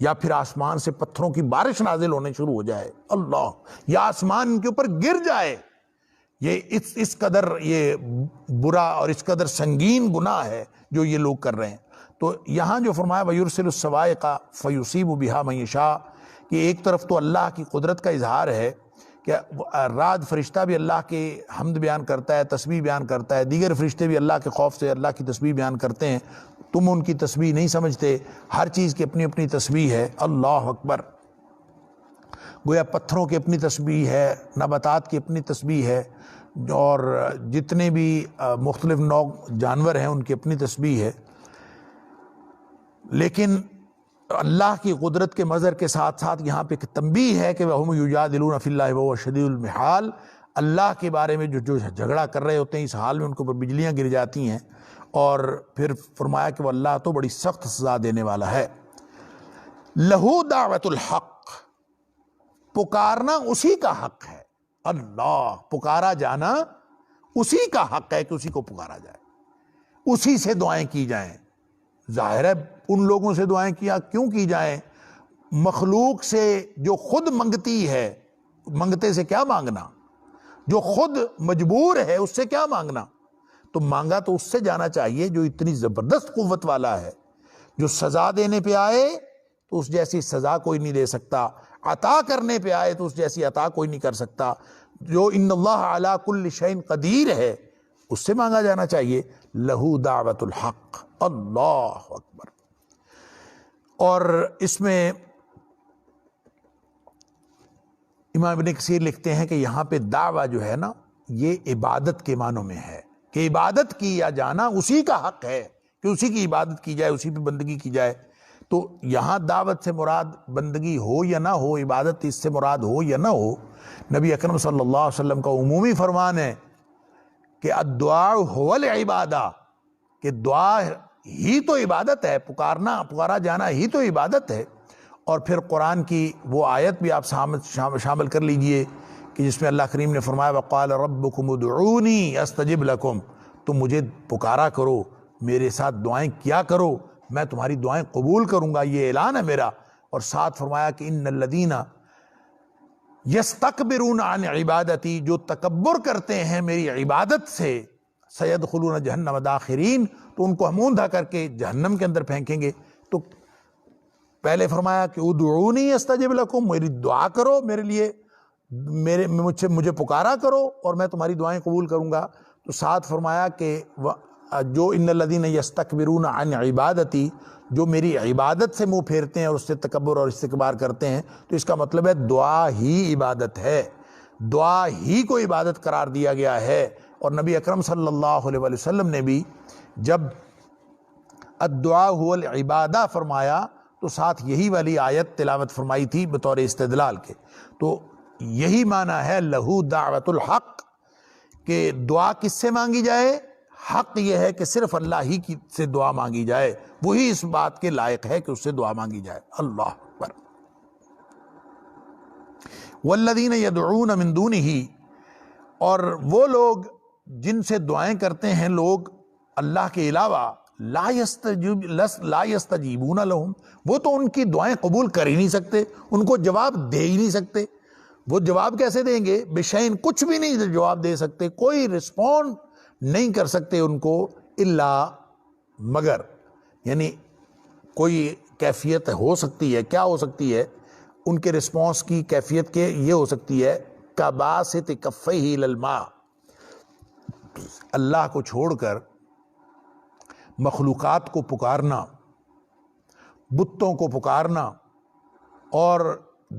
یا پھر آسمان سے پتھروں کی بارش نازل ہونے شروع ہو جائے، اللہ، یا آسمان ان کے اوپر گر جائے، یہ اس قدر یہ برا اور اس قدر سنگین گناہ ہے جو یہ لوگ کر رہے ہیں۔ تو یہاں جو فرمایا وَيُرْسِلُ الصَّوَاعِقَ فَيُصِيبُ بِهَا مَن يَشَاءُ، کہ ایک طرف تو اللہ کی قدرت کا اظہار ہے کہ رعد فرشتہ بھی اللہ کے حمد بیان کرتا ہے، تسبیح بیان کرتا ہے، دیگر فرشتے بھی اللہ کے خوف سے اللہ کی تسبیح بیان کرتے ہیں، تم ان کی تسبیح نہیں سمجھتے، ہر چیز کی اپنی اپنی تسبیح ہے، اللہ اکبر۔ گویا پتھروں کی اپنی تسبیح ہے، نباتات کی اپنی تسبیح ہے، اور جتنے بھی مختلف نوع جانور ہیں ان کی اپنی تسبیح ہے، لیکن اللہ کی قدرت کے مظہر کے ساتھ ساتھ یہاں پہ ایک تنبیہ ہے کہ وَهُمْ يُجَادِلُونَ فِي اللَّهِ وَهُوَ شَدِيدُ الْمِحَالِ، اللہ کے بارے میں جو جھگڑا کر رہے ہوتے ہیں، اس حال میں ان کے اوپر بجلیاں گر جاتی ہیں، اور پھر فرمایا کہ وہ اللہ تو بڑی سخت سزا دینے والا ہے۔ لَهُ دعوت الحق، پکارنا اسی کا حق ہے، اللہ، پکارا جانا اسی کا حق ہے کہ اسی کو پکارا جائے، اسی سے دعائیں کی جائیں۔ ظاہر ہے ان لوگوں سے دعائیں کیوں کی جائیں؟ مخلوق سے جو خود منگتی ہے، منگتے سے کیا مانگنا؟ جو خود مجبور ہے اس سے کیا مانگنا؟ تو مانگا تو اس سے جانا چاہیے جو اتنی زبردست قوت والا ہے، جو سزا دینے پہ آئے تو اس جیسی سزا کوئی نہیں دے سکتا، عطا کرنے پہ آئے تو اس جیسی عطا کوئی نہیں کر سکتا، جو ان اللہ علی کل شیء قدیر ہے، اس سے مانگا جانا چاہیے۔ لہو دعوت الحق، اللہ اکبر۔ اور اس میں امام ابن کثیر لکھتے ہیں کہ یہاں پہ دعویٰ جو ہے نا، یہ عبادت کے معنوں میں ہے، کہ عبادت کیا جانا اسی کا حق ہے کہ اسی کی عبادت کی جائے، اسی پہ بندگی کی جائے۔ تو یہاں دعوت سے مراد بندگی ہو یا نہ ہو، عبادت اس سے مراد ہو یا نہ ہو، نبی اکرم صلی اللہ علیہ وسلم کا عمومی فرمان ہے کہ الدعاء هو العبادہ، کہ دعا ہی تو عبادت ہے، پکارا جانا ہی تو عبادت ہے۔ اور پھر قرآن کی وہ آیت بھی آپ شامل کر لیجئے کہ جس میں اللہ کریم نے فرمایا وَقَالَ رَبُّكُمُ ادْعُونِي أَسْتَجِبْ لَكُمْ، تم مجھے پکارا کرو، میرے ساتھ دعائیں کیا کرو، میں تمہاری دعائیں قبول کروں گا، یہ اعلان ہے میرا۔ اور ساتھ فرمایا کہ ان الذین یستکبرون عن عبادتی، جو تکبر کرتے ہیں میری عبادت سے، سیدخلون جہنم داخرین، تو ان کو ہم اوندا کر کے جہنم کے اندر پھینکیں گے۔ تو پہلے فرمایا کہ ادعونی استجب لکم، میری دعا کرو میرے لیے، مجھے پکارا کرو اور میں تمہاری دعائیں قبول کروں گا۔ تو ساتھ فرمایا کہ جو ان الذین یستکبرون عن عبادتی، جو میری عبادت سے منہ پھیرتے ہیں اور اس سے تکبر اور استکبار کرتے ہیں، تو اس کا مطلب ہے دعا ہی عبادت ہے، دعا ہی کو عبادت قرار دیا گیا ہے۔ اور نبی اکرم صلی اللہ علیہ وسلم نے بھی جب الدعاء هو العبادہ فرمایا تو ساتھ یہی والی آیت تلاوت فرمائی تھی بطور استدلال کے۔ تو یہی معنی ہے لہو دعوت الحق، کہ دعا کس سے مانگی جائے؟ حق یہ ہے کہ صرف اللہ ہی کی سے دعا مانگی جائے، وہی اس بات کے لائق ہے کہ اس سے دعا مانگی جائے، اللہ اکبر۔ والذین یدعون من دونہ، اور وہ لوگ جن سے دعائیں کرتے ہیں لوگ اللہ کے علاوہ، لا یستجیبون لہم، وہ تو ان کی دعائیں قبول کر ہی نہیں سکتے، ان کو جواب دے ہی نہیں سکتے۔ وہ جواب کیسے دیں گے؟ بشین، کچھ بھی نہیں جواب دے سکتے، کوئی رسپونڈ نہیں کر سکتے ان کو، الا مگر، یعنی کوئی کیفیت ہو سکتی ہے، کیا ہو سکتی ہے ان کے رسپانس کی کیفیت کے؟ یہ ہو سکتی ہے کباسط کفیہ الی الماء، اللہ کو چھوڑ کر مخلوقات کو پکارنا، بتوں کو پکارنا اور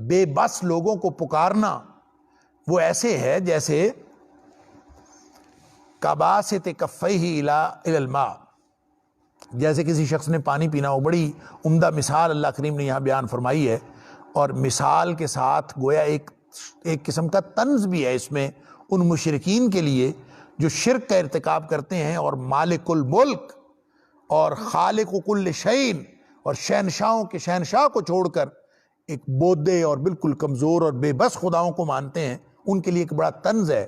بے بس لوگوں کو پکارنا، وہ ایسے ہے جیسے کباسط کفیہ الی الماء، جیسے کسی شخص نے پانی پینا ہو۔ بڑی عمدہ مثال اللہ کریم نے یہاں بیان فرمائی ہے، اور مثال کے ساتھ گویا ایک قسم کا طنز بھی ہے اس میں ان مشرکین کے لیے جو شرک کا ارتکاب کرتے ہیں اور مالک الملک اور خالق کل شیء اور شہنشاہوں کے شہنشاہ کو چھوڑ کر ایک بودے اور بالکل کمزور اور بے بس خداؤں کو مانتے ہیں۔ ان کے لیے ایک بڑا طنز ہے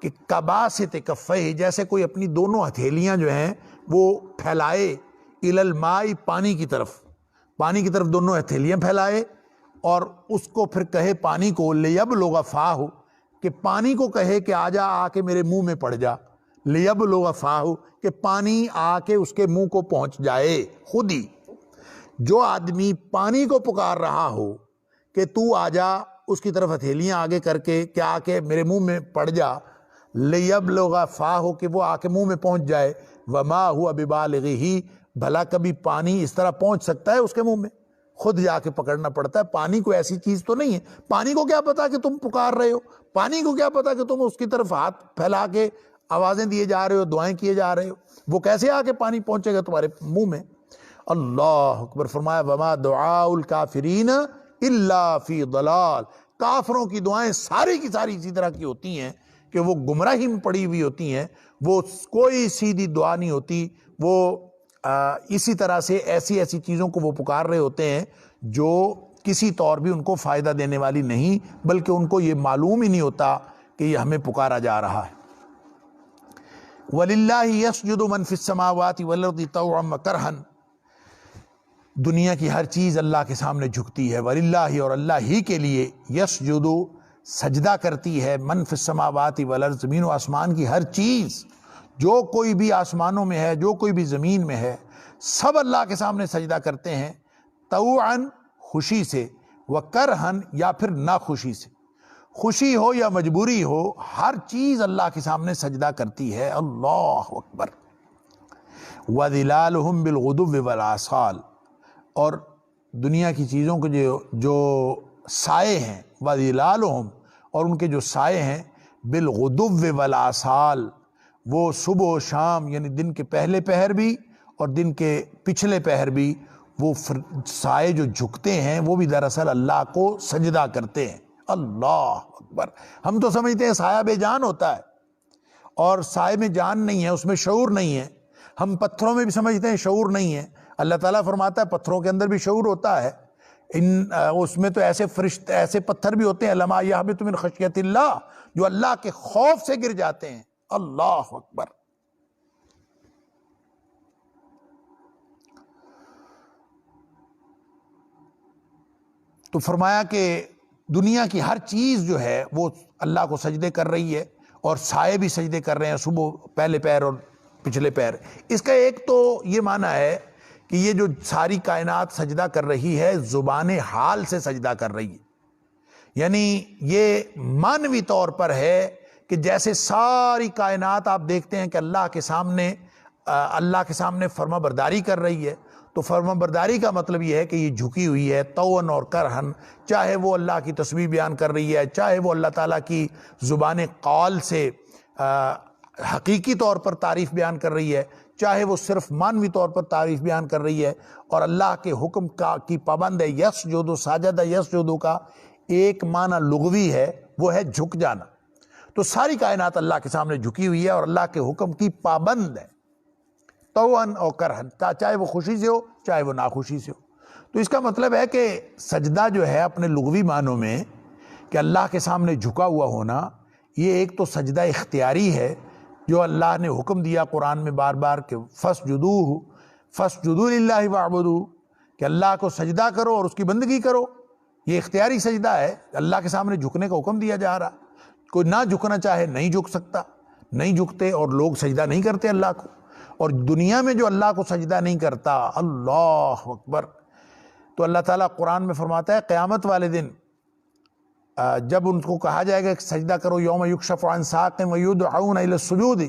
کہ کباسط کفیہ، جیسے کوئی اپنی دونوں ہتھیلیاں جو ہیں وہ پھیلائے الی الماء، پانی کی طرف، پانی کی طرف دونوں ہتھیلیاں پھیلائے اور اس کو پھر کہے پانی کو لیبلغ فاہ، کہ پانی کو کہے کہ آ جا، آ کے میرے منہ میں پڑ جا، لیبلغ فاہ، کہ پانی آ کے اس کے منہ کو پہنچ جائے۔ خود ہی جو آدمی پانی کو پکار رہا ہو کہ تو آ جا، اس کی طرف ہتھیلیاں آگے کر کے کہ آ کے میرے منہ میں پڑ جا، لیبلغ فاہ، کہ وہ آ کے منہ میں پہنچ جائے، وما ہوا ببالغہ، بھلا کبھی پانی اس طرح پہنچ سکتا ہے اس کے منہ میں؟ خود جا کے پکڑنا پڑتا ہے۔ پانی کو ایسی چیز تو نہیں ہے، پانی کو کیا پتا کہ تم پکار رہے ہو، پانی کو کیا پتا کہ تم اس کی طرف ہاتھ پھیلا کے آوازیں دیے جا رہے ہو، دعائیں کیے جا رہے ہو، وہ کیسے آ کے پانی پہنچے گا تمہارے منہ میں؟ اللہ اکبر۔ فرمایا وما دعاء الکافرین الا فی ضلال، کافروں کی دعائیں ساری کی ساری اسی طرح کی ہوتی ہیں کہ وہ گمراہی میں پڑی ہوئی ہوتی ہیں، وہ کوئی سیدھی دعا نہیں ہوتی، وہ اسی طرح سے ایسی ایسی چیزوں کو وہ پکار رہے ہوتے ہیں جو کسی طور بھی ان کو فائدہ دینے والی نہیں، بلکہ ان کو یہ معلوم ہی نہیں ہوتا کہ یہ ہمیں پکارا جا رہا ہے۔ وَلِلَّهِ يَسْجُدُ مَنْ فِي السَّمَاوَاتِ وَالْأَرْضِ طَوْعًا وَكَرْهًا، دنیا کی ہر چیز اللہ کے سامنے جھکتی ہے۔ وَلِلَّهِ، اور اللہ ہی کے لیے، يَسْجُدُ سجدہ کرتی ہے، مَنْ فِي السَّمَاوَاتِ وَالْأَرْضِ، زمین و آسمان کی ہر چیز، جو کوئی بھی آسمانوں میں ہے، جو کوئی بھی زمین میں ہے، سب اللہ کے سامنے سجدہ کرتے ہیں، طوعاً خوشی سے، وکرہن یا پھر ناخوشی سے، خوشی ہو یا مجبوری ہو، ہر چیز اللہ کے سامنے سجدہ کرتی ہے۔ اللہ اکبر۔ وَظِلَالُهُمْ بِالْغُدُوِّ وَالْآصَالِ، اور دنیا کی چیزوں کے جو سائے ہیں، وَظِلَالُهُمْ، اور ان کے جو سائے ہیں، بِالْغُدُوِّ وَالْآصَالِ، وہ صبح و شام، یعنی دن کے پہلے پہر بھی اور دن کے پچھلے پہر بھی، وہ سائے جو جھکتے ہیں وہ بھی دراصل اللہ کو سجدہ کرتے ہیں۔ اللہ اکبر۔ ہم تو سمجھتے ہیں سایہ بے جان ہوتا ہے، اور سائے میں جان نہیں ہے، اس میں شعور نہیں ہے۔ ہم پتھروں میں بھی سمجھتے ہیں شعور نہیں ہے، اللہ تعالیٰ فرماتا ہے پتھروں کے اندر بھی شعور ہوتا ہے، اس میں تو ایسے فرشتے، ایسے پتھر بھی ہوتے ہیں لما یہبط من خشیت اللہ، جو اللہ کے خوف سے گر جاتے ہیں۔ اللہ اکبر۔ تو فرمایا کہ دنیا کی ہر چیز جو ہے وہ اللہ کو سجدے کر رہی ہے، اور سائے بھی سجدے کر رہے ہیں، صبح پہلے پہر اور پچھلے پہر۔ اس کا ایک تو یہ معنی ہے کہ یہ جو ساری کائنات سجدہ کر رہی ہے، زبان حال سے سجدہ کر رہی ہے، یعنی یہ معنوی طور پر ہے کہ جیسے ساری کائنات آپ دیکھتے ہیں کہ اللہ کے سامنے فرما برداری کر رہی ہے، تو فرما برداری کا مطلب یہ ہے کہ یہ جھکی ہوئی ہے طوعاً اور کرہن، چاہے وہ اللہ کی تسبیح بیان کر رہی ہے، چاہے وہ اللہ تعالیٰ کی زبان قول سے حقیقی طور پر تعریف بیان کر رہی ہے، چاہے وہ صرف معنوی طور پر تعریف بیان کر رہی ہے، اور اللہ کے حکم کی پابند ہے۔ یسجد، ساجد یسجد کا ایک معنی لغوی ہے، وہ ہے جھک جانا۔ تو ساری کائنات اللہ کے سامنے جھکی ہوئی ہے اور اللہ کے حکم کی پابند ہے، طوعاً اور کرہن، چاہے وہ خوشی سے ہو چاہے وہ ناخوشی سے ہو۔ تو اس کا مطلب ہے کہ سجدہ جو ہے اپنے لغوی معنوں میں کہ اللہ کے سامنے جھکا ہوا ہونا، یہ ایک تو سجدہ اختیاری ہے جو اللہ نے حکم دیا قرآن میں بار بار کہ فَاسْجُدُوا لِلَّهِ وَاعْبُدُوا، کہ اللہ کو سجدہ کرو اور اس کی بندگی کرو۔ یہ اختیاری سجدہ ہے، اللہ کے سامنے جھکنے کا حکم دیا جا رہا۔ کوئی نہ جھکنا چاہے نہیں جھک سکتا، نہیں جھکتے، اور لوگ سجدہ نہیں کرتے اللہ کو۔ اور دنیا میں جو اللہ کو سجدہ نہیں کرتا، اللہ اکبر، تو اللہ تعالیٰ قرآن میں فرماتا ہے قیامت والے دن جب ان کو کہا جائے گا کہ سجدہ کرو، یوم یکشف عن ساق ویدعون الی السجود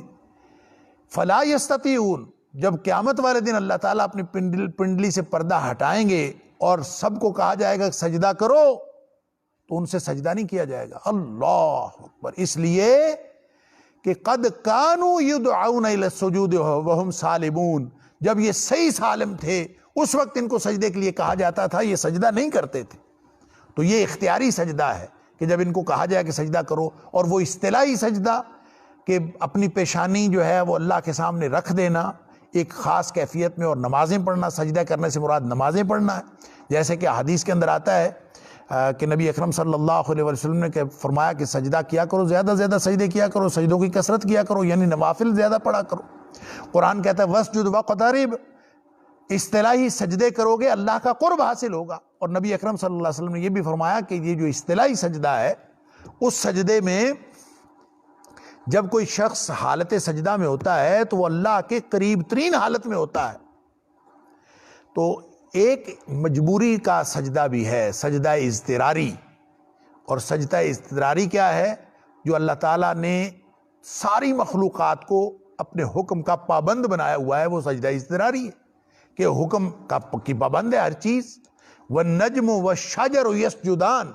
فلا یستطیعون، جب قیامت والے دن اللہ تعالیٰ اپنی پنڈلی سے پردہ ہٹائیں گے اور سب کو کہا جائے گا کہ سجدہ کرو، تو ان سے سجدہ نہیں کیا جائے گا۔ اللہ اکبر۔ اس لیے کہ قد کانوا یدعون الی السجود وہم سالمون، جب یہ صحیح سالم تھے اس وقت ان کو سجدے کے لیے کہا جاتا تھا، یہ سجدہ نہیں کرتے تھے۔ تو یہ اختیاری سجدہ ہے کہ جب ان کو کہا جائے کہ سجدہ کرو، اور وہ اصطلاحی سجدہ کہ اپنی پیشانی جو ہے وہ اللہ کے سامنے رکھ دینا ایک خاص کیفیت میں، اور نمازیں پڑھنا، سجدہ کرنے سے مراد نمازیں پڑھنا ہے، جیسے کہ حدیث کے اندر آتا ہے کہ نبی اکرم صلی اللہ علیہ وسلم نے فرمایا کہ سجدہ کیا کرو، زیادہ زیادہ سجدے کیا کرو، سجدوں کی کثرت کیا کرو، یعنی نوافل زیادہ پڑھا کرو۔ قرآن کہتا ہے وَاسْجُدْ وَاقْتَرِب، اصطلاحی سجدے کرو گے اللہ کا قرب حاصل ہوگا. اور نبی اکرم صلی اللہ علیہ وسلم نے یہ بھی فرمایا کہ یہ جو اصطلاحی سجدہ ہے، اس سجدے میں جب کوئی شخص حالت سجدہ میں ہوتا ہے تو وہ اللہ کے قریب ترین حالت میں ہوتا ہے. تو ایک مجبوری کا سجدہ بھی ہے، سجدہ اضطراری. اور سجدہ اضطراری کیا ہے؟ جو اللہ تعالیٰ نے ساری مخلوقات کو اپنے حکم کا پابند بنایا ہوا ہے، وہ سجدہ اضطراری ہے کہ حکم کی پابند ہے ہر چیز. وَالنَّجْمُ وَالشَّجَرُ يَسْجُدَانِ،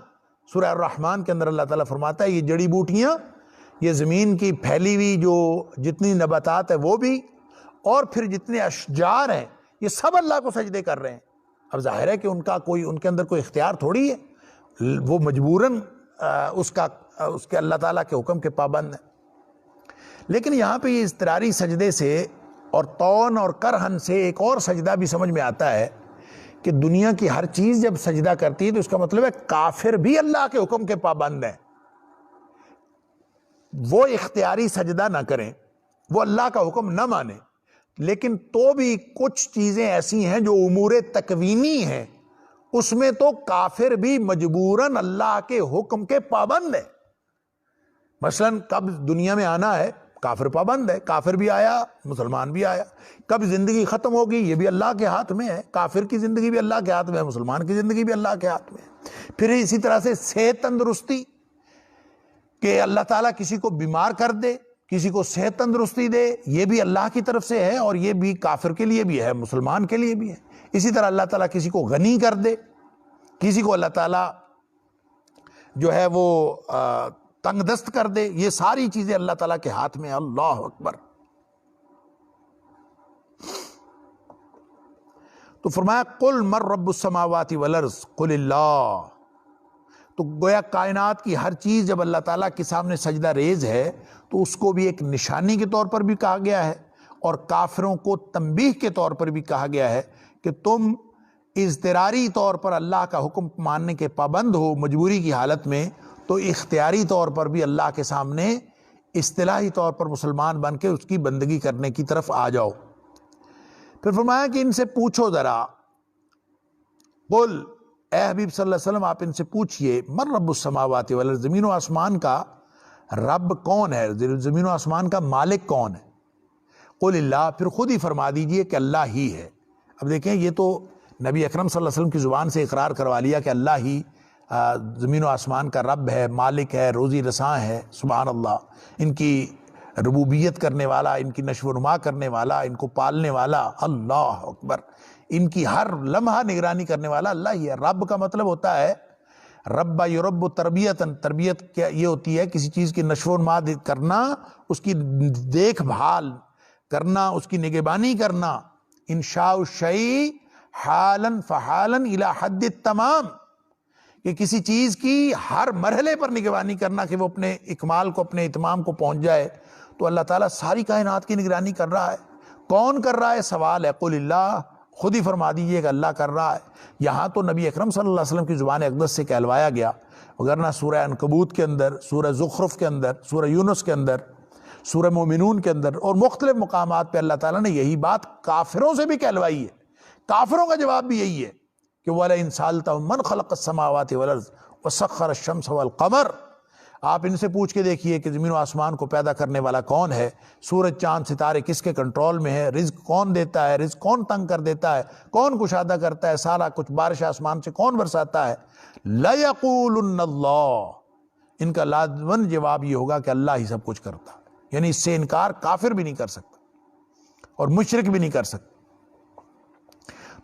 سورہ الرحمن کے اندر اللہ تعالیٰ فرماتا ہے یہ جڑی بوٹیاں، یہ زمین کی پھیلی ہوئی جو جتنی نباتات ہے وہ بھی، اور پھر جتنے اشجار ہیں یہ سب اللہ کو سجدے کر رہے ہیں. اب ظاہر ہے کہ ان کے اندر کوئی اختیار تھوڑی ہے، وہ مجبوراً اس کے اللہ تعالیٰ کے حکم کے پابند ہیں. لیکن یہاں پہ یہ اضطراری سجدے سے اور طون اور کرہن سے ایک اور سجدہ بھی سمجھ میں آتا ہے کہ دنیا کی ہر چیز جب سجدہ کرتی ہے تو اس کا مطلب ہے کافر بھی اللہ کے حکم کے پابند ہیں. وہ اختیاری سجدہ نہ کریں، وہ اللہ کا حکم نہ مانیں، لیکن تو بھی کچھ چیزیں ایسی ہیں جو امور تکوینی ہیں، اس میں تو کافر بھی مجبوراً اللہ کے حکم کے پابند ہے. مثلاً کب دنیا میں آنا ہے کافر پابند ہے، کافر بھی آیا مسلمان بھی آیا. کب زندگی ختم ہوگی یہ بھی اللہ کے ہاتھ میں ہے، کافر کی زندگی بھی اللہ کے ہاتھ میں ہے، مسلمان کی زندگی بھی اللہ کے ہاتھ میں ہے. پھر اسی طرح سے صحت تندرستی، کہ اللہ تعالیٰ کسی کو بیمار کر دے، کسی کو صحت تندرستی دے، یہ بھی اللہ کی طرف سے ہے، اور یہ بھی کافر کے لیے بھی ہے، مسلمان کے لیے بھی ہے. اسی طرح اللہ تعالیٰ کسی کو غنی کر دے، کسی کو اللہ تعالیٰ جو ہے وہ تنگ دست کر دے، یہ ساری چیزیں اللہ تعالیٰ کے ہاتھ میں. اللہ اکبر. تو فرمایا قل من رب السماوات والارض قل اللہ. تو گویا کائنات کی ہر چیز جب اللہ تعالیٰ کے سامنے سجدہ ریز ہے تو اس کو بھی ایک نشانی کے طور پر بھی کہا گیا ہے، اور کافروں کو تنبیہ کے طور پر بھی کہا گیا ہے کہ تم اضطراری طور پر اللہ کا حکم ماننے کے پابند ہو مجبوری کی حالت میں، تو اختیاری طور پر بھی اللہ کے سامنے اصطلاحی طور پر مسلمان بن کے اس کی بندگی کرنے کی طرف آ جاؤ. پھر فرمایا کہ ان سے پوچھو ذرا، قل، اے حبیب صلی اللہ علیہ وسلم آپ ان سے پوچھئے، من رب السماوات والارض، زمین و آسمان کا رب کون ہے، زمین و آسمان کا مالک کون ہے. قل اللہ، پھر خود ہی فرما دیجئے کہ اللہ ہی ہے. اب دیکھیں یہ تو نبی اکرم صلی اللہ علیہ وسلم کی زبان سے اقرار کروا لیا کہ اللہ ہی زمین و آسمان کا رب ہے، مالک ہے، روزی رساں ہے. سبحان اللہ، ان کی ربوبیت کرنے والا، ان کی نشو و نما کرنے والا، ان کو پالنے والا. اللہ اکبر. ان کی ہر لمحہ نگرانی کرنے والا اللہ ہی ہے. رب کا مطلب ہوتا ہے رب یرب تربیتاً، تربیت کیا یہ ہوتی ہے کسی چیز کی نشو و نما کرنا، اس کی دیکھ بھال کرنا، اس کی نگہبانی کرنا. انشاء الشیء حالاً فحالاً الی حد التمام، کہ کسی چیز کی ہر مرحلے پر نگرانی کرنا کہ وہ اپنے اکمال کو، اپنے اتمام کو پہنچ جائے. تو اللہ تعالیٰ ساری کائنات کی نگرانی کر رہا ہے. کون کر رہا ہے؟ سوال ہے. قل اللہ، خود ہی فرما دیجئے کہ اللہ کر رہا ہے. یہاں تو نبی اکرم صلی اللہ علیہ وسلم کی زبان اقدس سے کہلوایا گیا، وگرنہ سورہ عنکبوت کے اندر، سورہ زخرف کے اندر، سورہ یونس کے اندر، سورہ مومنون کے اندر اور مختلف مقامات پہ اللہ تعالیٰ نے یہی بات کافروں سے بھی کہلوائی ہے. کافروں کا جواب بھی یہی ہے کہ وَلَئِن سَأَلْتَهُم مَّن خَلَقَ السَّمَاوَاتِ وَالْأَرْضَ وَسَخَّرَ الشَّمْسَ وَالْقَمَرَ، آپ ان سے پوچھ کے دیکھیے کہ زمین و آسمان کو پیدا کرنے والا کون ہے، سورج چاند ستارے کس کے کنٹرول میں ہے، رزق کون دیتا ہے، رزق کون تنگ کر دیتا ہے، کون کشادہ کرتا ہے، سارا کچھ بارش آسمان سے کون برساتا ہے. لَيَقُولُنَّ اللَّهُ، ان کا لازماً جواب یہ ہوگا کہ اللہ ہی سب کچھ کرتا ہے. یعنی اس سے انکار کافر بھی نہیں کر سکتا اور مشرک بھی نہیں کر سکتا.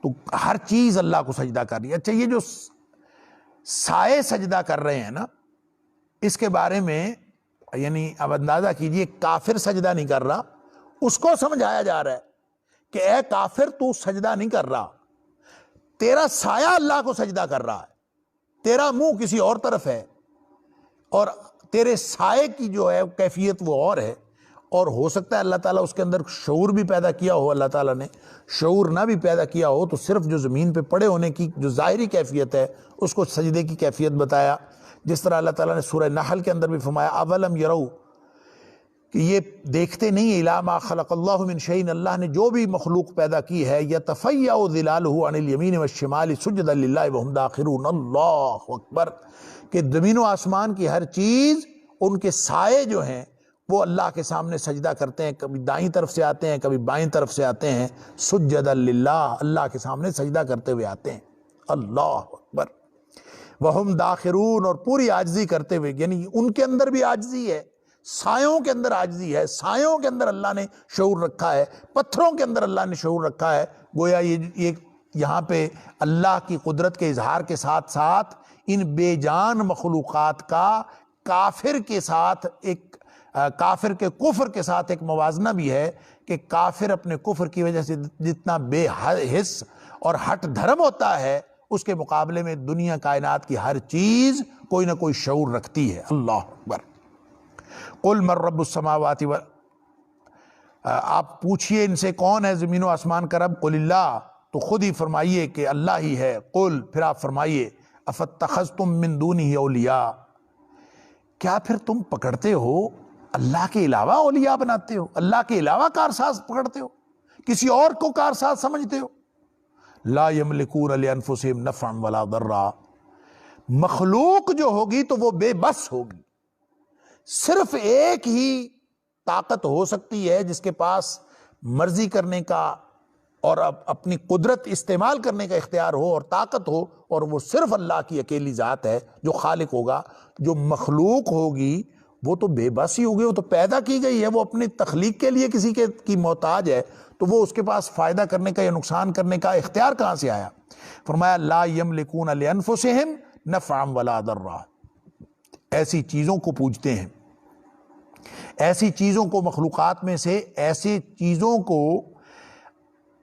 تو ہر چیز اللہ کو سجدہ کر رہی ہے. اچھا، یہ جو سائے سجدہ کر رہے ہیں نا، اس کے بارے میں یعنی اب اندازہ کیجئے کافر سجدہ نہیں کر رہا، اس کو سمجھایا جا رہا ہے کہ اے کافر تو سجدہ نہیں کر رہا، تیرا سایہ اللہ کو سجدہ کر رہا ہے، تیرا منہ کسی اور طرف ہے، اور تیرے سائے کی جو ہے کیفیت وہ اور ہے. اور ہو سکتا ہے اللہ تعالیٰ اس کے اندر شعور بھی پیدا کیا ہو، اللہ تعالیٰ نے شعور نہ بھی پیدا کیا ہو تو صرف جو زمین پہ پڑے ہونے کی جو ظاہری کیفیت ہے اس کو سجدے کی کیفیت بتایا. جس طرح اللہ تعالیٰ نے سورہ نحل کے اندر بھی فرمایا اولم یرو کہ یہ دیکھتے نہیں الی ما خلق اللہ من شیء، اللہ نے جو بھی مخلوق پیدا کی ہے، یتفیع ظلالہ عن الیمین والشمال سجدا للہ وہم داخرون، اللہ اکبر، کہ زمین و آسمان کی ہر چیز، ان کے سائے جو ہیں وہ اللہ کے سامنے سجدہ کرتے ہیں، کبھی دائیں طرف سے آتے ہیں کبھی بائیں طرف سے آتے ہیں، سجدا للہ، اللہ کے سامنے سجدہ کرتے ہوئے آتے ہیں، اللہ اکبر، وہم داخرون، اور پوری عاجزی کرتے ہوئے، یعنی ان کے اندر بھی عاجزی ہے، سایوں کے اندر عاجزی ہے، سایوں کے اندر اللہ نے شعور رکھا ہے، پتھروں کے اندر اللہ نے شعور رکھا ہے، گویا یہ یہاں پہ اللہ کی قدرت کے اظہار کے ساتھ ساتھ ان بے جان مخلوقات کا کافر کے ساتھ کافر کے کفر کے ساتھ ایک موازنہ بھی ہے، کہ کافر اپنے کفر کی وجہ سے جتنا بے حس اور ہٹ دھرم ہوتا ہے، اس کے مقابلے میں دنیا کائنات کی ہر چیز کوئی نہ کوئی شعور رکھتی ہے، اللہ اکبر۔ قل من رب السماوات آپ پوچھئے ان سے کون ہے زمین و آسمان کا رب، قل اللہ، تو خود ہی فرمائیے کہ اللہ ہی ہے، قل، پھر آپ فرمائیے، افاتخذتم من دونہ اولیاء، کیا پھر تم پکڑتے ہو اللہ کے علاوہ اولیاء بناتے ہو، اللہ کے علاوہ کارساز پکڑتے ہو، کسی اور کو کارساز سمجھتے ہو؟ لا یملکون لانفسہم نفعا ولا ضرا، مخلوق جو ہوگی تو وہ بے بس ہوگی، صرف ایک ہی طاقت ہو سکتی ہے جس کے پاس مرضی کرنے کا اور اپنی قدرت استعمال کرنے کا اختیار ہو اور طاقت ہو، اور وہ صرف اللہ کی اکیلی ذات ہے جو خالق ہوگا۔ جو مخلوق ہوگی وہ تو بے بس ہی ہوگی، وہ تو پیدا کی گئی ہے، وہ اپنی تخلیق کے لیے کسی کی محتاج ہے، تو وہ اس کے پاس فائدہ کرنے کا یا نقصان کرنے کا اختیار کہاں سے آیا؟ فرمایا لا یملکون لانفسہم نفعا ولا ضرا، ایسی چیزوں کو پوجتے ہیں، ایسی چیزوں کو، مخلوقات میں سے ایسی چیزوں کو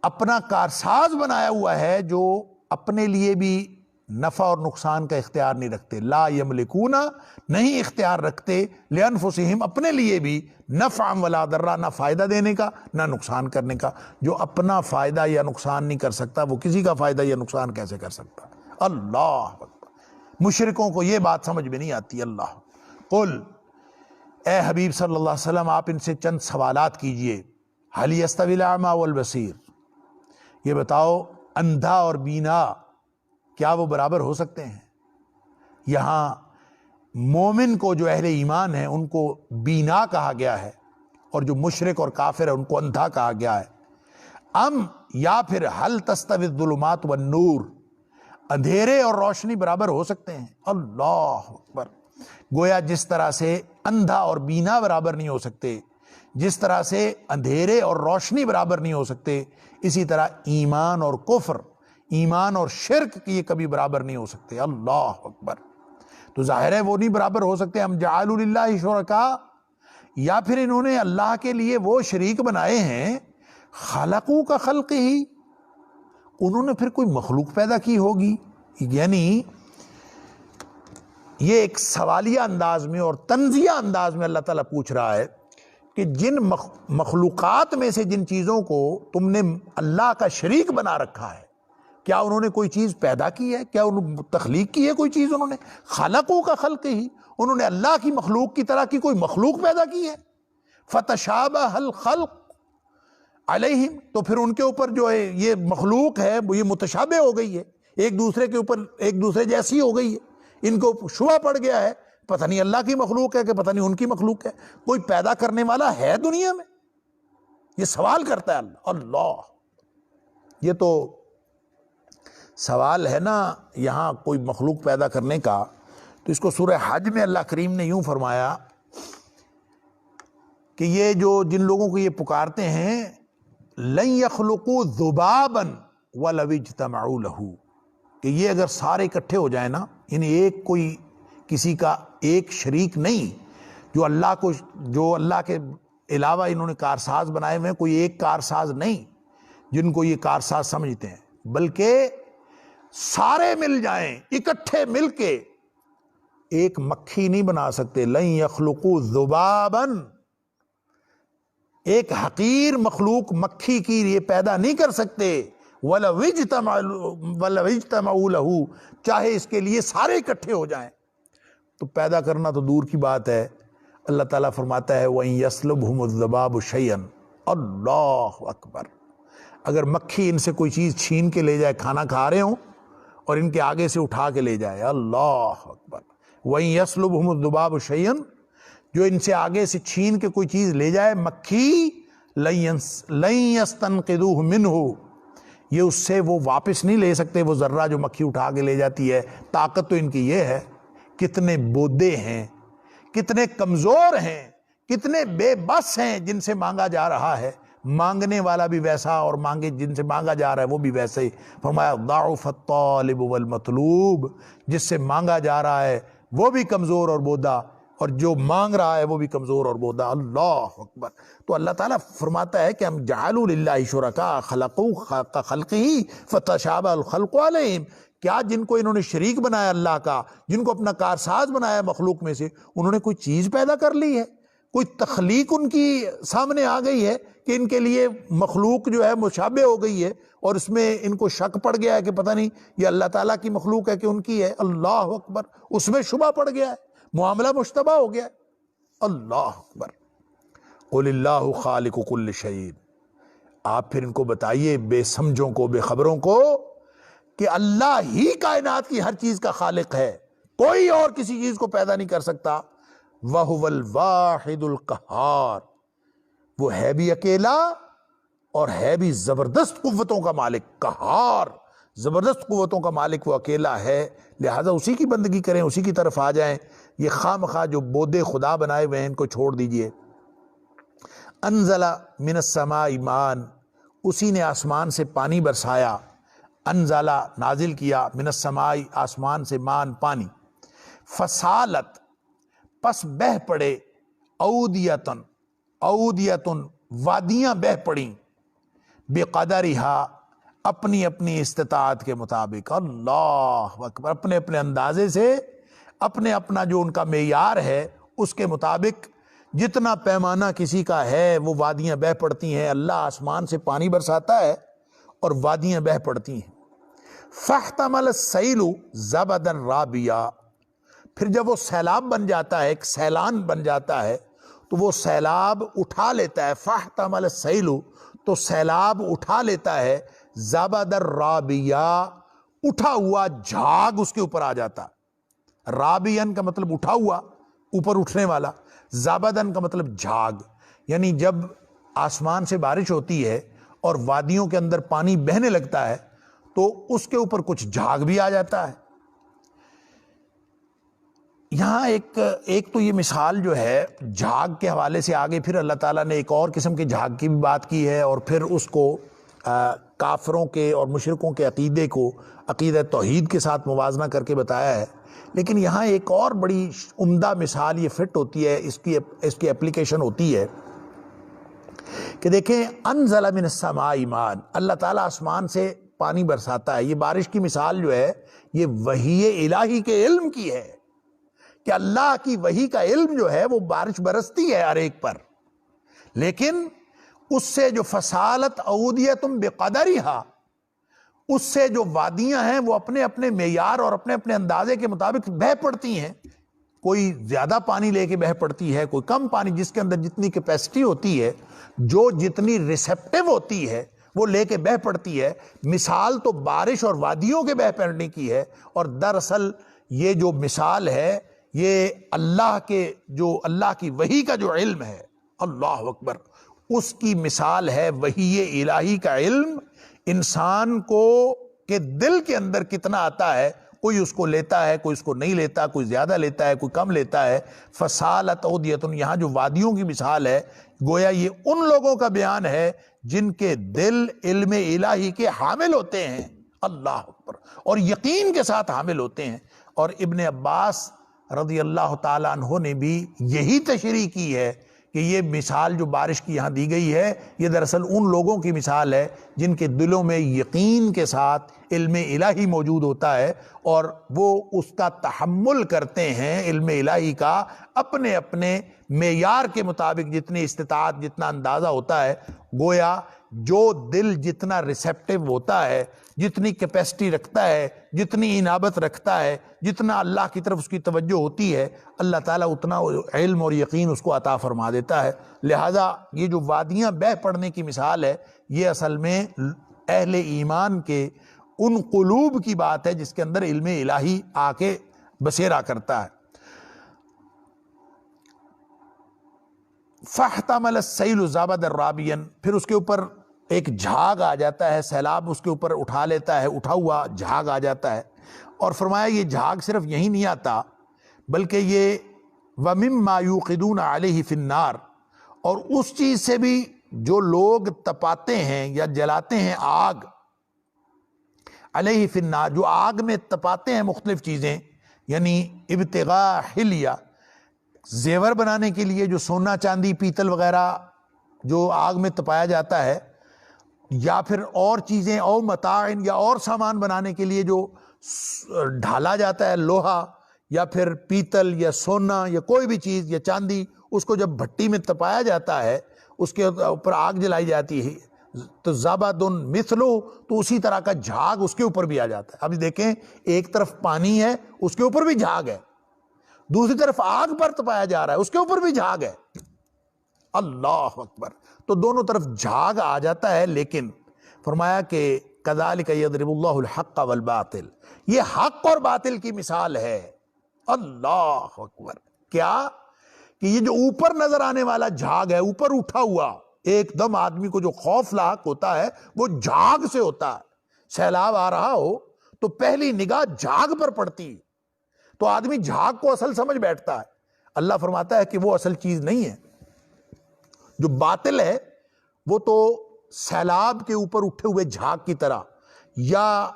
اپنا کارساز بنایا ہوا ہے جو اپنے لیے بھی نفع اور نقصان کا اختیار نہیں رکھتے، لا یملکون، نہیں اختیار رکھتے، لانفسہم، اپنے لیے بھی، نفعا ولا ضرا، نہ فائدہ دینے کا نہ نقصان کرنے کا۔ جو اپنا فائدہ یا نقصان نہیں کر سکتا وہ کسی کا فائدہ یا نقصان کیسے کر سکتا؟ اللہ اکبر، مشرکوں کو یہ بات سمجھ میں نہیں آتی۔ اللہ، قل، اے حبیب صلی اللہ علیہ وسلم آپ ان سے چند سوالات کیجئے، هل يستوي الاعمى والبصیر، یہ بتاؤ اندھا اور بینا کیا وہ برابر ہو سکتے ہیں؟ یہاں مومن کو، جو اہل ایمان ہیں، ان کو بینا کہا گیا ہے، اور جو مشرک اور کافر ہے ان کو اندھا کہا گیا ہے۔ ام، یا پھر هل تستوی الظلمات والنور، اندھیرے اور روشنی برابر ہو سکتے ہیں؟ اللہ اکبر، گویا جس طرح سے اندھا اور بینا برابر نہیں ہو سکتے، جس طرح سے اندھیرے اور روشنی برابر نہیں ہو سکتے، اسی طرح ایمان اور کفر، ایمان اور شرک کی یہ کبھی برابر نہیں ہو سکتے۔ اللہ اکبر، تو ظاہر ہے وہ نہیں برابر ہو سکتے۔ ہم جعلوا للہ شرکاء، یا پھر انہوں نے اللہ کے لیے وہ شریک بنائے ہیں، خلقوا کا خلق ہی، انہوں نے پھر کوئی مخلوق پیدا کی ہوگی۔ یعنی یہ ایک سوالیہ انداز میں اور تنزیہ انداز میں اللہ تعالیٰ پوچھ رہا ہے کہ جن مخلوقات میں سے جن چیزوں کو تم نے اللہ کا شریک بنا رکھا ہے، کیا انہوں نے کوئی چیز پیدا کی ہے؟ کیا انہوں نے تخلیق کی ہے کوئی چیز؟ انہوں نے خلقوا کا خلق ہی، انہوں نے اللہ کی مخلوق کی طرح کی کوئی مخلوق پیدا کی ہے؟ فتشابہ الخلق علیہم، تو پھر ان کے اوپر جو ہے یہ مخلوق ہے وہ یہ متشابہ ہو گئی ہے، ایک دوسرے کے اوپر ایک دوسرے جیسی ہو گئی ہے، ان کو شبہ پڑ گیا ہے، پتہ نہیں اللہ کی مخلوق ہے کہ پتہ نہیں ان کی مخلوق ہے، کوئی پیدا کرنے والا ہے دنیا میں؟ یہ سوال کرتا ہے اللہ۔ اللہ، یہ تو سوال ہے نا یہاں کوئی مخلوق پیدا کرنے کا، تو اس کو سورہ حج میں اللہ کریم نے یوں فرمایا کہ یہ جو جن لوگوں کو یہ پکارتے ہیں، لن یخلقوا ذبابا ولو اجتمعوا لہ، کہ یہ اگر سارے اکٹھے ہو جائیں نا، یعنی ایک کوئی کسی کا ایک شریک نہیں، جو اللہ کے علاوہ انہوں نے کارساز بنائے ہوئے ہیں، کوئی ایک کارساز نہیں جن کو یہ کارساز سمجھتے ہیں، بلکہ سارے مل جائیں، اکٹھے مل کے ایک مکھی نہیں بنا سکتے۔ لن یخلقوا ذبابا، ایک حقیر مخلوق مکھی کی یہ پیدا نہیں کر سکتے، وَلَوْ اجْتَمَعُوا لَهُ، چاہے اس کے لیے سارے اکٹھے ہو جائیں۔ تو پیدا کرنا تو دور کی بات ہے، اللہ تعالیٰ فرماتا ہے وَإِن يَسْلُبْهُمُ الذُّبَابُ شَيْئًا، اللہ اکبر، اگر مکھی ان سے کوئی چیز چھین کے لے جائے، کھانا کھا رہے ہوں اور ان کے آگے سے اٹھا کے لے جائے، اللہ اکبر، وَإِن يَسْلُبْهُمُ الذُّبَابُ شَيْئًا، جو ان سے آگے سے چھین کے کوئی چیز لے جائے مکھی، لَن يَسْتَنقِذُوهُ مِنْهُ، یہ اس سے وہ واپس نہیں لے سکتے وہ ذرہ جو مکھی اٹھا کے لے جاتی ہے۔ طاقت تو ان کی یہ ہے، کتنے بودے ہیں، کتنے کمزور ہیں، کتنے بے بس ہیں جن سے مانگا جا رہا ہے، مانگنے والا بھی ویسا اور جن سے مانگا جا رہا ہے وہ بھی ویسے ہی۔ فرمایا ضعف الطالب والمطلوب، جس سے مانگا جا رہا ہے وہ بھی کمزور اور بودا، اور جو مانگ رہا ہے وہ بھی کمزور اور بودا، اللہ اکبر۔ تو اللہ تعالیٰ فرماتا ہے کہ ہم جعلوا للہ شرکاء خلقوا کخلقہ فتشابہ الخلق علیہم، کیا جن کو انہوں نے شریک بنایا اللہ کا، جن کو اپنا کارساز بنایا مخلوق میں سے، انہوں نے کوئی چیز پیدا کر لی ہے، کوئی تخلیق ان کی سامنے آ گئی ہے کہ ان کے لیے مخلوق جو ہے مشابہ ہو گئی ہے، اور اس میں ان کو شک پڑ گیا ہے کہ پتہ نہیں یہ اللہ تعالیٰ کی مخلوق ہے کہ ان کی ہے، اللہ اکبر، اس میں شبہ پڑ گیا ہے، معاملہ مشتبہ ہو گیا ہے، اللہ اکبر۔ قل اللہ خالق کل شیء، آپ پھر ان کو بتائیے، بے سمجھوں کو، بے خبروں کو، کہ اللہ ہی کائنات کی ہر چیز کا خالق ہے، کوئی اور کسی چیز کو پیدا نہیں کر سکتا۔ وَهُوَ الْوَاحِدُ الْقَهَّارُ، وہ ہے بھی اکیلا اور ہے بھی زبردست قوتوں کا مالک، قہار، زبردست قوتوں کا مالک وہ اکیلا ہے، لہذا اسی کی بندگی کریں، اسی کی طرف آ جائیں۔ یہ خواہ مخواہ جو بودے خدا بنائے ہوئے ہیں ان کو چھوڑ دیجئے۔ انزل من السماء ماء، اسی نے آسمان سے پانی برسایا، انزلہ نازل کیا، من السماء آسمان سے، مان پانی، فسالت پس بہہ پڑے، اودیتن اودیتن وادیاں بہہ پڑیں، بقدرہا اپنی اپنی استطاعت کے مطابق، اللہ اکبر، اپنے اپنے اندازے سے، اپنے اپنا جو ان کا معیار ہے اس کے مطابق، جتنا پیمانہ کسی کا ہے وہ وادیاں بہہ پڑتی ہیں۔ اللہ آسمان سے پانی برساتا ہے اور وادیاں بہہ پڑتی ہیں۔ فاحتمل السیل زبدا رابیا، پھر جب وہ سیلاب بن جاتا ہے، ایک سیلان بن جاتا ہے، تو وہ سیلاب اٹھا لیتا ہے، فاحتمل السیل، تو سیلاب اٹھا لیتا ہے، زبدا رابیا، اٹھا ہوا جھاگ اس کے اوپر آ جاتا۔ رابین کا مطلب اٹھا ہوا، اوپر اٹھنے والا، زابدن کا مطلب جھاگ، یعنی جب آسمان سے بارش ہوتی ہے اور وادیوں کے اندر پانی بہنے لگتا ہے تو اس کے اوپر کچھ جھاگ بھی آ جاتا ہے۔ یہاں ایک تو یہ مثال جو ہے جھاگ کے حوالے سے، آگے پھر اللہ تعالیٰ نے ایک اور قسم کے جھاگ کی بھی بات کی ہے، اور پھر اس کو کافروں کے اور مشرکوں کے عقیدے کو عقیدہ توحید کے ساتھ موازنہ کر کے بتایا ہے۔ لیکن یہاں ایک اور بڑی عمدہ مثال یہ فٹ ہوتی ہے، اس کی اپلیکیشن ہوتی ہے کہ دیکھیں، انزل من السماء ماء، اللہ تعالیٰ آسمان سے پانی برساتا ہے۔ یہ بارش کی مثال جو ہے یہ وحی الہی کے علم کی ہے، کہ اللہ کی وحی کا علم جو ہے وہ بارش برستی ہے ہر ایک پر، لیکن اس سے جو فصالت اودیتم بقدرہا، اس سے جو وادیاں ہیں وہ اپنے اپنے معیار اور اپنے اپنے اندازے کے مطابق بہہ پڑتی ہیں، کوئی زیادہ پانی لے کے بہہ پڑتی ہے، کوئی کم پانی، جس کے اندر جتنی کیپیسٹی ہوتی ہے، جو جتنی ریسیپٹیو ہوتی ہے وہ لے کے بہہ پڑتی ہے۔ مثال تو بارش اور وادیوں کے بہہ پڑنے کی ہے، اور دراصل یہ جو مثال ہے یہ اللہ کی وحی کا جو علم ہے، اللہ اکبر، اس کی مثال ہے۔ وحی الہی کا علم انسان کو کہ دل کے اندر کتنا آتا ہے، کوئی اس کو لیتا ہے، کوئی اس کو نہیں لیتا، کوئی زیادہ لیتا ہے، کوئی کم لیتا ہے۔ فصالت اودیتن، یہاں جو وادیوں کی مثال ہے، گویا یہ ان لوگوں کا بیان ہے جن کے دل علم الہی کے حامل ہوتے ہیں، اللہ اکبر، اور یقین کے ساتھ حامل ہوتے ہیں۔ اور ابن عباس رضی اللہ تعالیٰ عنہ نے بھی یہی تشریح کی ہے کہ یہ مثال جو بارش کی یہاں دی گئی ہے یہ دراصل ان لوگوں کی مثال ہے جن کے دلوں میں یقین کے ساتھ علم الہی موجود ہوتا ہے، اور وہ اس کا تحمل کرتے ہیں، علم الہی کا، اپنے اپنے معیار کے مطابق، جتنی استطاعت، جتنا اندازہ ہوتا ہے۔ گویا جو دل جتنا ریسیپٹیو ہوتا ہے، جتنی کیپیسٹی رکھتا ہے، جتنی انابت رکھتا ہے، جتنا اللہ کی طرف اس کی توجہ ہوتی ہے، اللہ تعالیٰ اتنا علم اور یقین اس کو عطا فرما دیتا ہے۔ لہٰذا یہ جو وادیاں بہہ پڑنے کی مثال ہے، یہ اصل میں اہل ایمان کے ان قلوب کی بات ہے جس کے اندر علم الہی آ کے بسیرا کرتا ہے۔ فاحتمل السیل زبدا رابیا، پھر اس کے اوپر ایک جھاگ آ جاتا ہے، سیلاب اس کے اوپر اٹھا لیتا ہے، اٹھا ہوا جھاگ آ جاتا ہے۔ اور فرمایا یہ جھاگ صرف یہی نہیں آتا بلکہ یہ وَمِمَّا يُوقِدُونَ عَلَيْهِ فِي النَّارِ، اور اس چیز سے بھی جو لوگ تپاتے ہیں یا جلاتے ہیں آگ، علیہ فی النار، جو آگ میں تپاتے ہیں مختلف چیزیں، یعنی ابتغاء حلیہ، زیور بنانے کے لیے جو سونا چاندی پیتل وغیرہ جو آگ میں تپایا جاتا ہے، یا پھر اور چیزیں او متاعن، یا اور سامان بنانے کے لیے جو ڈھالا جاتا ہے لوہا یا پھر پیتل یا سونا یا کوئی بھی چیز یا چاندی، اس کو جب بھٹی میں تپایا جاتا ہے، اس کے اوپر آگ جلائی جاتی ہے تو زبد مثلو، تو اسی طرح کا جھاگ اس کے اوپر بھی آ جاتا ہے۔ ابھی دیکھیں ایک طرف پانی ہے، اس کے اوپر بھی جھاگ ہے، دوسری طرف آگ پر تپایا جا رہا ہے، اس کے اوپر بھی جھاگ ہے۔ اللہ اکبر، تو دونوں طرف جھاگ آ جاتا ہے، لیکن فرمایا کہ کذالک یضرب اللہ الحق والباطل، یہ حق اور باطل کی مثال ہے۔ اللہ اکبر، کیا کہ یہ جو اوپر نظر آنے والا جھاگ ہے، اوپر اٹھا ہوا، ایک دم آدمی کو جو خوف لاحق ہوتا ہے وہ جھاگ سے ہوتا ہے۔ سیلاب آ رہا ہو تو پہلی نگاہ جھاگ پر پڑتی ہے، تو آدمی جھاگ کو اصل سمجھ بیٹھتا ہے۔ اللہ فرماتا ہے کہ وہ اصل چیز نہیں ہے، جو باطل ہے وہ تو سیلاب کے اوپر اٹھے ہوئے جھاگ کی طرح، یا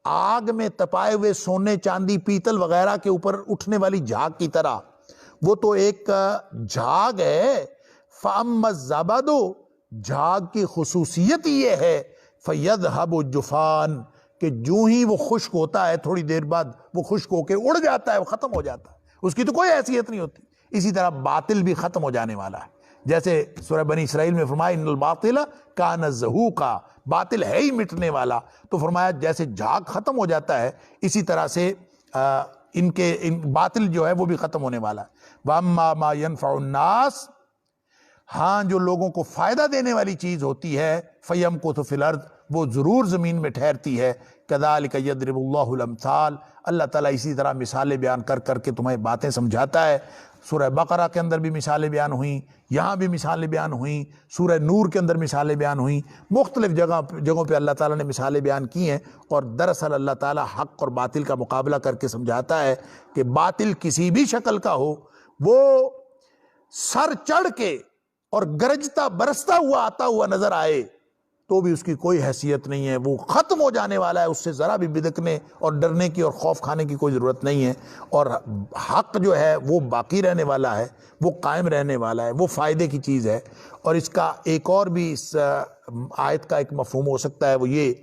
آگ میں تپائے ہوئے سونے چاندی پیتل وغیرہ کے اوپر اٹھنے والی جھاگ کی طرح، وہ تو ایک جھاگ ہے۔ فَأَمَّا الزَّبَدُ، جھاگ کی خصوصیت یہ ہے، فَيَذْهَبُ جُفَانٍ، کہ جو ہی وہ خشک ہوتا ہے تھوڑی دیر بعد وہ خشک ہو کے اڑ جاتا ہے، وہ ختم ہو جاتا ہے، اس کی تو کوئی حیثیت نہیں ہوتی۔ اسی طرح باطل بھی ختم ہو جانے والا ہے، جیسے سورہ بنی اسرائیل میں فرمایا ان الباطل کان زہوقا، باطل ہے ہی مٹنے والا، تو فرمایا جیسے جھاگ ختم ہو جاتا ہے اسی طرح سے ان باطل جو ہے وہ بھی ختم ہونے والا ہے۔ وَأَمَّا مَا يَنْفَعُ النَّاسِ، ہاں جو لوگوں کو فائدہ دینے والی چیز ہوتی ہے، فَيَمْكُثُ فِي الْأَرْضِ، وہ ضرور زمین میں ٹھہرتی ہے۔ كَذَلِكَ يَضْرِبُ اللَّهُ الْأَمْثَالَ، اللہ تعالیٰ اسی طرح مثالیں بیان کر کر کے تمہیں باتیں سمجھاتا ہے۔ سورہ بقرہ کے اندر بھی مثالیں بیان ہوئیں، یہاں بھی مثالیں بیان ہوئیں، سورہ نور کے اندر مثالیں بیان ہوئیں، مختلف جگہوں پہ اللہ تعالیٰ نے مثالیں بیان کی ہیں، اور دراصل اللہ تعالیٰ حق اور باطل کا مقابلہ کر کے سمجھاتا ہے کہ باطل کسی بھی شکل کا ہو، وہ سر چڑھ کے اور گرجتا برستا ہوا آتا ہوا نظر آئے تو بھی اس کی کوئی حیثیت نہیں ہے، وہ ختم ہو جانے والا ہے، اس سے ذرا بھی بدکنے اور ڈرنے کی اور خوف کھانے کی کوئی ضرورت نہیں ہے۔ اور حق جو ہے وہ باقی رہنے والا ہے، وہ قائم رہنے والا ہے، وہ فائدے کی چیز ہے۔ اور اس کا ایک اور بھی اس آیت کا ایک مفہوم ہو سکتا ہے، وہ یہ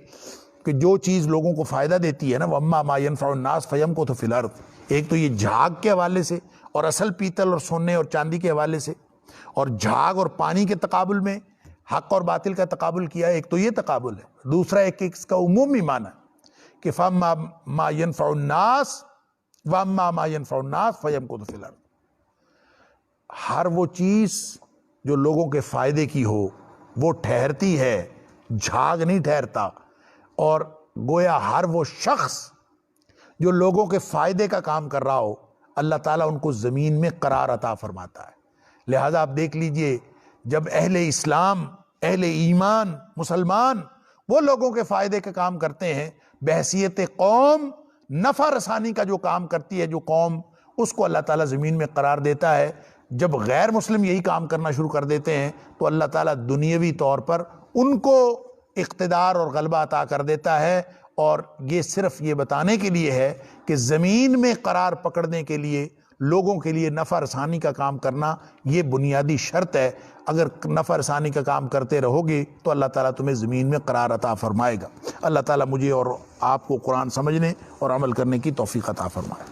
کہ جو چیز لوگوں کو فائدہ دیتی ہے نا، وَأَمَّا مَا يَنْفَعُ النَّاسَ فَيَمْكُثُ فِي الْأَرْضِ، ایک تو یہ جھاگ کے حوالے سے اور اصل پیتل اور سونے اور چاندی کے حوالے سے، اور جھاگ اور پانی کے تقابل میں حق اور باطل کا تقابل کیا ہے، ایک تو یہ تقابل ہے، دوسرا ایک اس کا عمومی معنی کہ فَأَمَّا مَا يَنْفَعُ النَّاسَ وَأَمَّا مَا يَنْفَعُ النَّاسَ فَيَمْكُثُ فِي الْأَرْضِ، ہر وہ چیز جو لوگوں کے فائدے کی ہو وہ ٹھہرتی ہے، جھاگ نہیں ٹھہرتا۔ اور گویا ہر وہ شخص جو لوگوں کے فائدے کا کام کر رہا ہو، اللہ تعالیٰ ان کو زمین میں قرار عطا فرماتا ہے۔ لہذا آپ دیکھ لیجئے، جب اہل اسلام، اہل ایمان، مسلمان وہ لوگوں کے فائدے کا کام کرتے ہیں، بحیثیت قوم نفع رسانی کا جو کام کرتی ہے جو قوم، اس کو اللہ تعالیٰ زمین میں قرار دیتا ہے۔ جب غیر مسلم یہی کام کرنا شروع کر دیتے ہیں تو اللہ تعالیٰ دنیاوی طور پر ان کو اقتدار اور غلبہ عطا کر دیتا ہے۔ اور یہ صرف یہ بتانے کے لیے ہے کہ زمین میں قرار پکڑنے کے لیے لوگوں کے لیے نفع رسانی کا کام کرنا یہ بنیادی شرط ہے۔ اگر نفع رسانی کا کام کرتے رہو گے تو اللہ تعالیٰ تمہیں زمین میں قرار عطا فرمائے گا۔ اللہ تعالیٰ مجھے اور آپ کو قرآن سمجھنے اور عمل کرنے کی توفیق عطا فرمائے۔